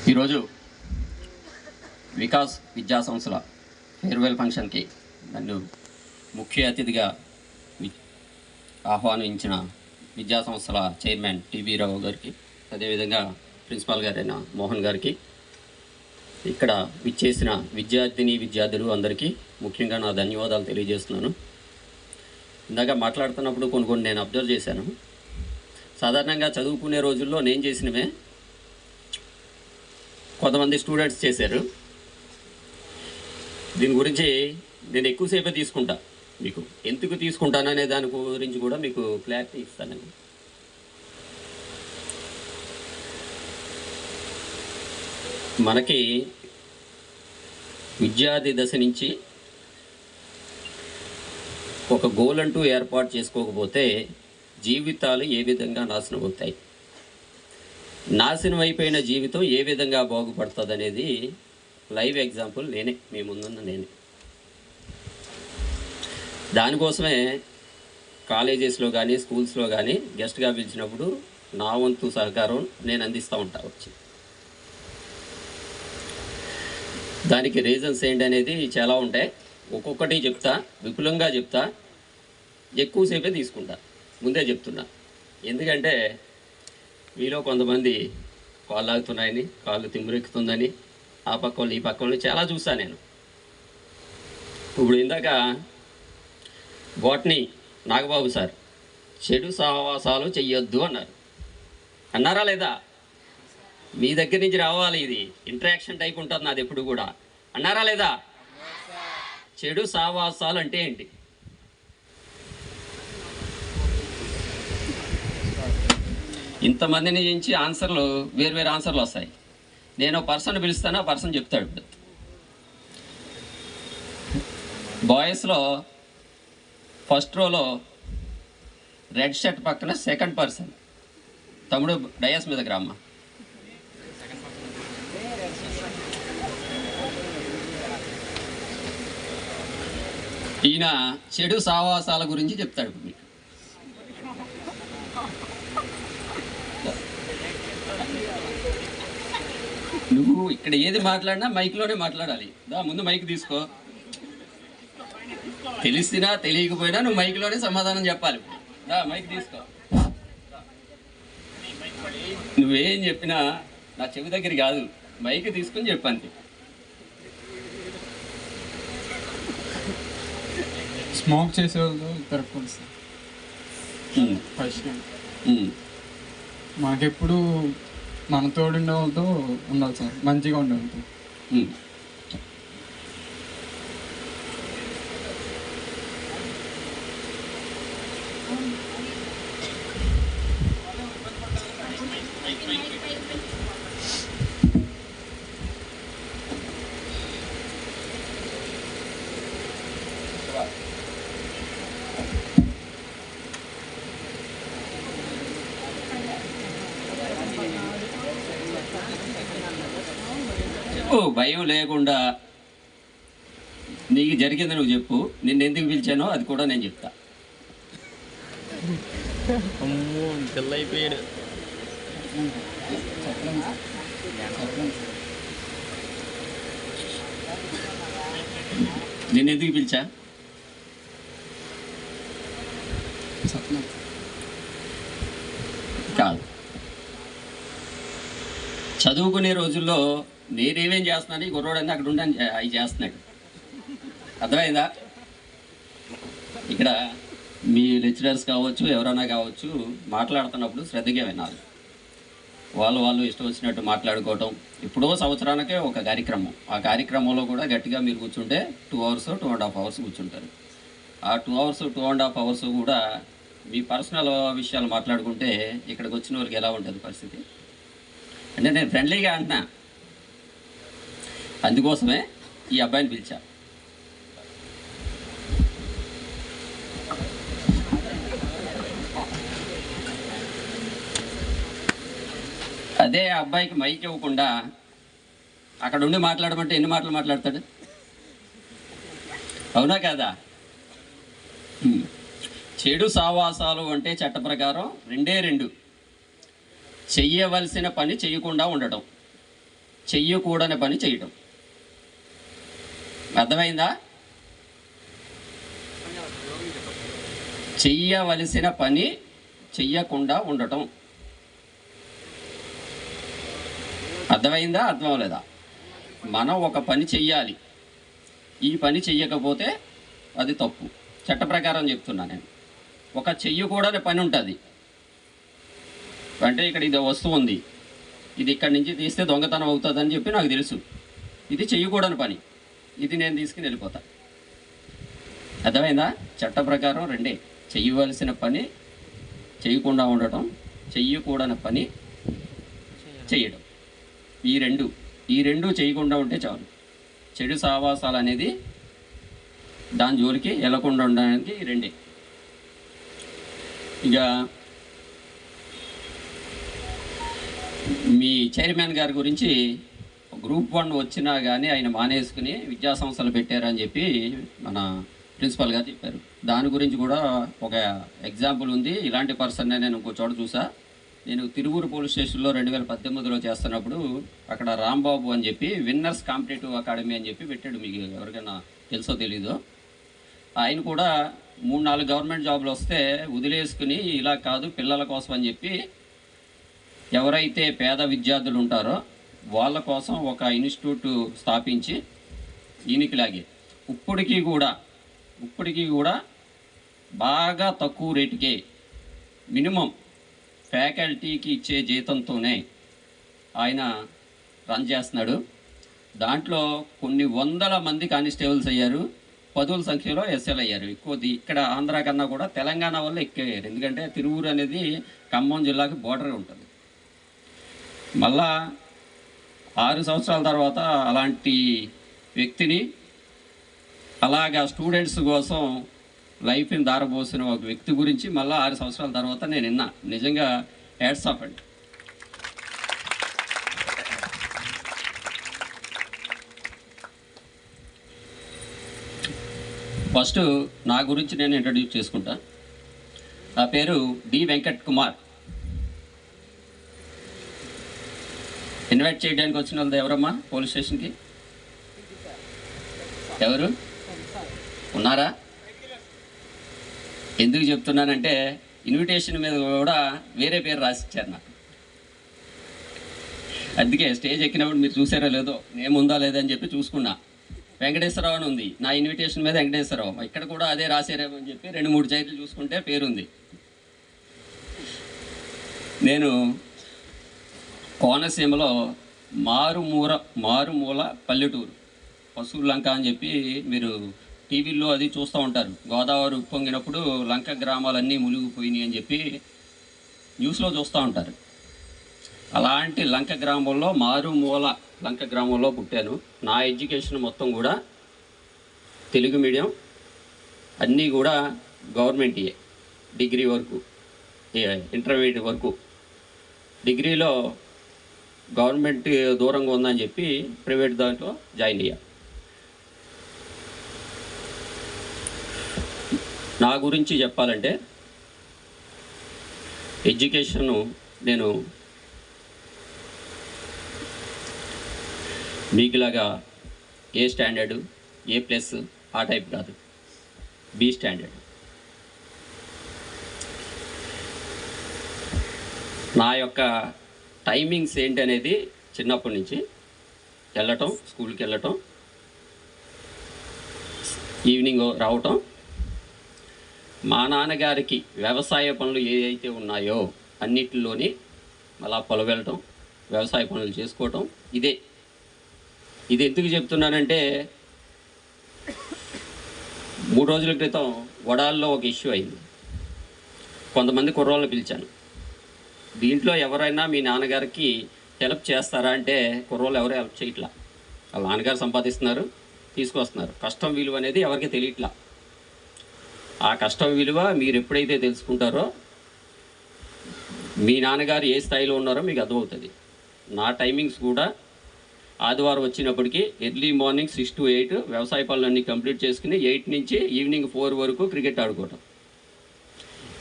ఈరోజు వికాస్ విద్యా సంస్థల ఫేర్వెల్ ఫంక్షన్కి నన్ను ముఖ్య అతిథిగా ఆహ్వానించిన విద్యా సంస్థల చైర్మన్ టీవీ రావు గారికి, అదేవిధంగా ప్రిన్సిపాల్ గారైన మోహన్ గారికి, ఇక్కడ విచ్చేసిన విద్యార్థులు అందరికీ ముఖ్యంగా నా ధన్యవాదాలు తెలియజేస్తున్నాను. ఇందాక మాట్లాడుతున్నప్పుడు కొన్ని నేను అబ్జర్వ్ చేశాను. సాధారణంగా చదువుకునే రోజుల్లో నేను చేసినవే కొంతమంది స్టూడెంట్స్ చేశారు. దీని గురించి నేను ఎక్కువసేపే తీసుకుంటా. మీకు ఎందుకు తీసుకుంటాననే దాని గురించి కూడా మీకు క్లారిటీ ఇస్తానండి. మనకి విద్యార్థి దశ నుంచి ఒక గోల్ అంటూ ఏర్పాటు చేసుకోకపోతే జీవితాలు ఏ విధంగా నాశనం అవుతాయి, నాశనం అయిపోయిన జీవితం ఏ విధంగా బాగుపడుతుంది అనేది లైవ్ ఎగ్జాంపుల్ నేనే, మీ ముందున్న నేనే. దానికోసమే కాలేజెస్లో కానీ స్కూల్స్లో కానీ గెస్ట్గా పిలిచినప్పుడు నా వంతు సహకారం నేను అందిస్తూ ఉంటా వచ్చి. దానికి రీజన్స్ ఏంటి అనేది చాలా ఉంటాయి. ఒక్కొక్కటి చెప్తా, విపులంగా చెప్తా, ఎక్కువసేపే తీసుకుంటా. ముందే చెప్తున్నా, ఎందుకంటే మీలో కొంతమంది కాళ్ళు ఆగుతున్నాయని, కాళ్ళు తిమ్మిరెక్కుతుందని, ఆ పక్క వాళ్ళు ఈ పక్క వాళ్ళు చాలా చూస్తాను నేను. ఇప్పుడు ఇందాక బోట్ని నాగబాబు సార్ చెడు సహవాసాలు చెయ్యొద్దు అన్నారా లేదా? మీ దగ్గర నుంచి రావాలి, ఇది ఇంటరాక్షన్ టైప్ ఉంటుంది నాది ఎప్పుడు కూడా. అన్నారా లేదా? చెడు సహవాసాలు అంటే ఏంటి? ఇంతమందిని నుంచి ఆన్సర్లు వేరు ఆన్సర్లు వస్తాయి. నేను పర్సన్ పిలుస్తాను, ఆ పర్సన్ చెప్తాడు. బాయ్స్లో ఫస్ట్ రోలో రెడ్ షర్ట్ పక్కన సెకండ్ పర్సన్ తమ్ముడు డయాస్ మీద గ్రామ. ఈయన చెడు సావాసాల గురించి చెప్తాడు మీకు. నువ్వు ఇక్కడ ఏది మాట్లాడినా మైక్లోనే మాట్లాడాలి. ముందు మైక్ తీసుకో. తెలిసినా తెలియకపోయినా నువ్వు మైక్లోనే సమాధానం చెప్పాలి. మైక్ తీసుకో. నువ్వేం చెప్పినా నా చెవి దగ్గర కాదు, మైక్ తీసుకొని చెప్పండి. స్మోక్ చేసేవాళ్ళు దొరకదు సార్. ఫస్ట్ మాకెప్పుడు మన తోడుండే వాళ్ళతో ఉండాలి సార్, మంచిగా ఉండే వాళ్ళతో. భయం లేకుండా నీకు జరిగింది నువ్వు చెప్పు. నిన్ను ఎందుకు పిలిచానో అది కూడా నేను చెప్తా. అయిపోయాడు. నిన్ను ఎందుకు పిలిచా? కాదు, చదువుకునే రోజుల్లో నేనేమేం చేస్తున్నాను, ఈ గుర్రోడని అక్కడ ఉండని అవి చేస్తున్నాడు. అర్థమైందా? ఇక్కడ మీ లెక్చరర్స్ కావచ్చు, ఎవరైనా కావచ్చు, మాట్లాడుతున్నప్పుడు శ్రద్ధగా వినాలి. వాళ్ళు ఇష్టం వచ్చినట్టు మాట్లాడుకోవటం. ఎప్పుడో సంవత్సరానికే ఒక కార్యక్రమం, ఆ కార్యక్రమంలో కూడా గట్టిగా మీరు కూర్చుంటే 2 hours 2.5 hours కూర్చుంటారు. ఆ 2 hours 2.5 hours కూడా మీ పర్సనల్ విషయాలు మాట్లాడుకుంటే ఇక్కడికి వచ్చిన వాళ్ళకి ఎలా ఉంటుంది పరిస్థితి? అంటే నేను ఫ్రెండ్లీగా అంటున్నా, అందుకోసమే ఈ అబ్బాయిని పిలిచా. అదే అబ్బాయికి మైక్ ఇవ్వకుండా అక్కడ ఉండి మాట్లాడమంటే ఎన్ని మాటలు మాట్లాడతాడు? అవునా కాదా? చెడు సావాసాలు అంటే చట్ట ప్రకారం రెండే రెండు, చెయ్యవలసిన పని చేయకుండా ఉండటం. చెయ్యకూడని పని చేయటం. అర్థమైందా? చెయ్యవలసిన పని చెయ్యకుండా ఉండటం. అర్థమైందా? అర్థం అవ్వలేదా? మనం ఒక పని చెయ్యాలి, ఈ పని చెయ్యకపోతే అది తప్పు. చట్ట ప్రకారం చెప్తున్నా నేను. ఒక చెయ్యకూడని పని ఉంటుంది. అంటే ఇక్కడ ఇది వస్తువు ఉంది, ఇది ఇక్కడి నుంచి తీస్తే దొంగతనం అవుతుందని చెప్పి నాకు తెలుసు. ఇది చెయ్యకూడని పని, ఇది నేను తీసుకుని వెళ్ళిపోతా. అర్థమైందా? చట్ట ప్రకారం రెండే, చెయ్యవలసిన పని చేయకుండా ఉండటం, చెయ్యకూడని పని చేయడం. ఈ రెండు చేయకుండా ఉంటే చాలు. చెడు సావాసాలు అనేది దాని జోలికి వెళ్ళకుండా ఉండడానికి ఈ రెండే. ఇక మీ చైర్మన్ గారి గురించి గ్రూప్ 1 వచ్చినా కానీ ఆయన మానేసుకుని విద్యా సంస్థలు పెట్టారని చెప్పి మన ప్రిన్సిపల్ గారు చెప్పారు. దాని గురించి కూడా ఒక ఎగ్జాంపుల్ ఉంది. ఇలాంటి పర్సన్ నేను ఇంకో చోట చూసా. నేను తిరువూరు పోలీస్ స్టేషన్లో 2018లో చేస్తున్నప్పుడు అక్కడ రాంబాబు అని చెప్పి విన్నర్స్ కాంపిటేటివ్ అకాడమీ అని చెప్పి పెట్టాడు. మీకు ఎవరికైనా తెలుసో తెలీదో. ఆయన కూడా 3-4 గవర్నమెంట్ జాబ్లు వస్తే వదిలేసుకుని ఇలా కాదు పిల్లల కోసం అని చెప్పి ఎవరైతే పేద విద్యార్థులు ఉంటారో వాళ్ళ కోసం ఒక ఇన్స్టిట్యూట్ స్థాపించి ఈయనకిలాగే ఇప్పటికీ కూడా బాగా తక్కువ రేటుకే మినిమం ఫ్యాకల్టీకి ఇచ్చే జీతంతోనే ఆయన రన్ చేస్తున్నాడు. దాంట్లో కొన్ని వందల మంది కానిస్టేబుల్స్ అయ్యారు, పదుల సంఖ్యలో ఎస్ఎల్ అయ్యారు. ఇక్కడ ఆంధ్ర కన్నా కూడా తెలంగాణ వల్ల ఎక్కువయ్యారు. ఎందుకంటే తిరువూరు అనేది ఖమ్మం జిల్లాకి బోర్డర్ ఉంటుంది. మళ్ళా 6 సంవత్సరాల తర్వాత అలాంటి వ్యక్తిని, అలాగా స్టూడెంట్స్ కోసం లైఫ్ని దారబోసిన ఒక వ్యక్తి గురించి మళ్ళీ 6 సంవత్సరాల తర్వాత నేను విన్నా. నిజంగా హ్యాట్స్ ఆఫ్ అండి. ఫస్ట్ నా గురించి నేను ఇంట్రడ్యూస్ చేసుకుంటా. నా పేరు డి వెంకట్ కుమార్. ఇన్వైట్ చేయడానికి వచ్చిన వాళ్ళు ఎవరమ్మా పోలీస్ స్టేషన్కి? ఎవరు ఉన్నారా? ఎందుకు చెప్తున్నానంటే ఇన్విటేషన్ మీద కూడా వేరే పేరు రాసిచ్చారు నాకు. అందుకే స్టేజ్ ఎక్కినప్పుడు మీరు చూసారో లేదో, నేమ్ ఉందా లేదని చెప్పి చూసుకున్నా. వెంకటేశ్వరరావు అని ఉంది నా ఇన్విటేషన్ మీద, వెంకటేశ్వరరావు. ఇక్కడ కూడా అదే రాసారేమో అని చెప్పి 2-3 చైర్లు చూసుకుంటే పేరుంది. నేను కోనసీమలో మారుమూల పల్లెటూరు పశువుల లంక అని చెప్పి మీరు టీవీల్లో అది చూస్తూ ఉంటారు. గోదావరి ఉప్పొంగినప్పుడు లంక గ్రామాలన్నీ మునిగిపోయినాయి అని చెప్పి న్యూస్లో చూస్తూ ఉంటారు. అలాంటి లంక గ్రామంలో, మారుమూల లంక గ్రామంలో పుట్టాను. నా ఎడ్యుకేషన్ మొత్తం కూడా తెలుగు మీడియం, అన్నీ కూడా గవర్నమెంటే. డిగ్రీ వరకు, ఇంటర్మీడియట్ వరకు. డిగ్రీలో గవర్నమెంట్ దూరంగా ఉందని చెప్పి ప్రైవేట్ దాంట్లో జాయిన్ అయ్యా. నా గురించి చెప్పాలంటే ఎడ్యుకేషను నేను మీకులాగా ఏ స్టాండర్డు, A+ ఆ టైప్ కాదు, B స్టాండర్డ్. నా యొక్క టైమింగ్స్ ఏంటనేది చిన్నప్పటి నుంచి స్కూల్కి వెళ్ళటం, ఈవినింగ్ రావటం, మా నాన్నగారికి వ్యవసాయ పనులు ఏవైతే ఉన్నాయో అన్నిటిలోని అలా పొలం వెళ్ళటం, వ్యవసాయ పనులు చేసుకోవటం. ఇది ఎందుకు చెప్తున్నానంటే 3 రోజుల క్రితం వడాల్లో ఒక ఇష్యూ అయింది. కొంతమంది కుర్రోళ్ళని పిలిచాను. దీంట్లో ఎవరైనా మీ నాన్నగారికి హెల్ప్ చేస్తారా అంటే కుర్రోళ్ళు ఎవరు హెల్ప్ చేయట్లా. వాళ్ళ నాన్నగారు సంపాదిస్తున్నారు, తీసుకొస్తున్నారు. కష్టం విలువ అనేది ఎవరికి తెలియట్లా. ఆ కష్టం విలువ మీరు ఎప్పుడైతే తెలుసుకుంటారో మీ నాన్నగారు ఏ స్థాయిలో ఉన్నారో మీకు అర్థమవుతుంది. నా టైమింగ్స్ కూడా ఆదివారం వచ్చినప్పటికీ ఎర్లీ మార్నింగ్ 6 to 8 వ్యవసాయ పనులన్నీ కంప్లీట్ చేసుకుని 8 నుంచి ఈవినింగ్ 4 వరకు క్రికెట్ ఆడుకోవటం.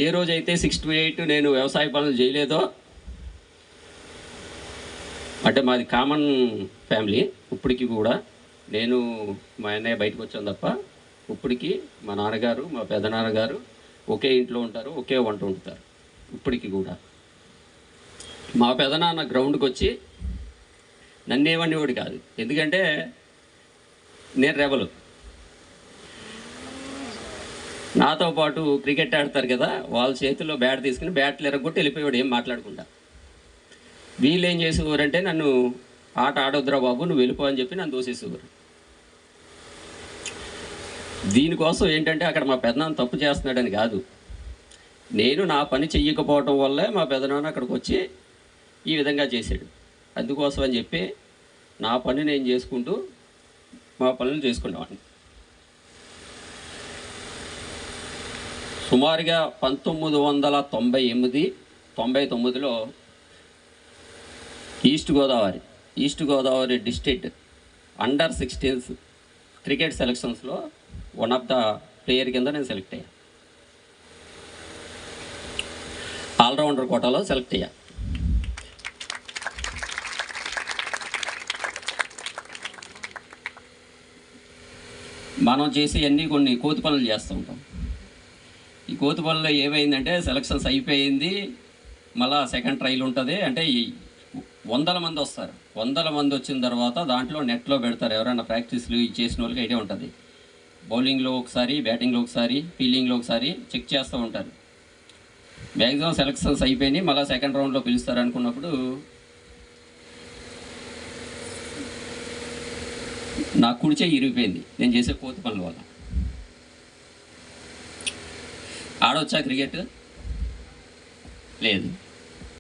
ఏ రోజైతే 6 to 8 నేను వ్యవసాయ పనులు చేయలేదో అంటే మాది కామన్ ఫ్యామిలీ. ఇప్పటికి కూడా నేను మా అన్నయ్య బయటకు వచ్చాను తప్ప ఇప్పటికి మా నాన్నగారు మా పెదనాన్నగారు ఒకే ఇంట్లో ఉంటారు, ఒకే వంట వండుతారు ఇప్పటికి కూడా. మా పెదనాన్న గ్రౌండ్కి వచ్చి నన్నేమనేవాడు కాదు, ఎందుకంటే నేను రెబలు. నాతో పాటు క్రికెట్ ఆడతారు కదా, వాళ్ళ చేతిలో బ్యాట్ తీసుకుని బ్యాట్లు ఎరగొట్టి వెళ్ళిపోయాడు ఏం మాట్లాడకుండా. వీళ్ళు ఏం చేసేవారంటే నన్ను ఆట ఆడొద్దురా బాబు నువ్వు వెళ్ళిపో అని చెప్పి నన్ను దోసేసేవారు. దీనికోసం ఏంటంటే అక్కడ మా పెదనాన్న తప్పు చేస్తున్నాడని కాదు, నేను నా పని చెయ్యకపోవటం వల్లే మా పెదనాన్న అక్కడికి వచ్చి ఈ విధంగా చేశాడు. అందుకోసం అని చెప్పి నా పని నేను చేసుకుంటూ మా పనులు చేసుకునేవాడిని. సుమారుగా 1998-99లో ఈస్ట్ గోదావరి డిస్ట్రిక్ట్ అండర్-16 క్రికెట్ సెలక్షన్స్లో వన్ ఆఫ్ ద ప్లేయర్ కింద నేను సెలెక్ట్ అయ్యా. ఆల్రౌండర్ కోటాలో సెలెక్ట్ అయ్యా. మనం చేసే అన్నీ కొన్ని కోతి పనులు చేస్తూ ఉంటాం. ఈ కోతి పనుల్లో ఏమైందంటే సెలక్షన్స్ అయిపోయింది, మళ్ళా సెకండ్ ట్రయల్ ఉంటుంది. అంటే 100 మంది వస్తారు, 100 మంది వచ్చిన తర్వాత దాంట్లో నెట్లో పెడతారు. ఎవరైనా ప్రాక్టీస్లు చేసిన వాళ్ళకి ఐడియా ఉంటుంది. బౌలింగ్లో ఒకసారి, బ్యాటింగ్లో ఒకసారి, ఫీల్డింగ్లో ఒకసారి చెక్ చేస్తూ ఉంటారు. మ్యాక్సిమం సెలక్షన్స్ అయిపోయినాయి, మళ్ళీ సెకండ్ రౌండ్లో పిలుస్తారు అనుకున్నప్పుడు నా కుడి చెయ్యి ఇరిగిపోయింది నేను చేసే కోతి పనుల వల్ల. ఆడొచ్చా క్రికెట్? లేదు.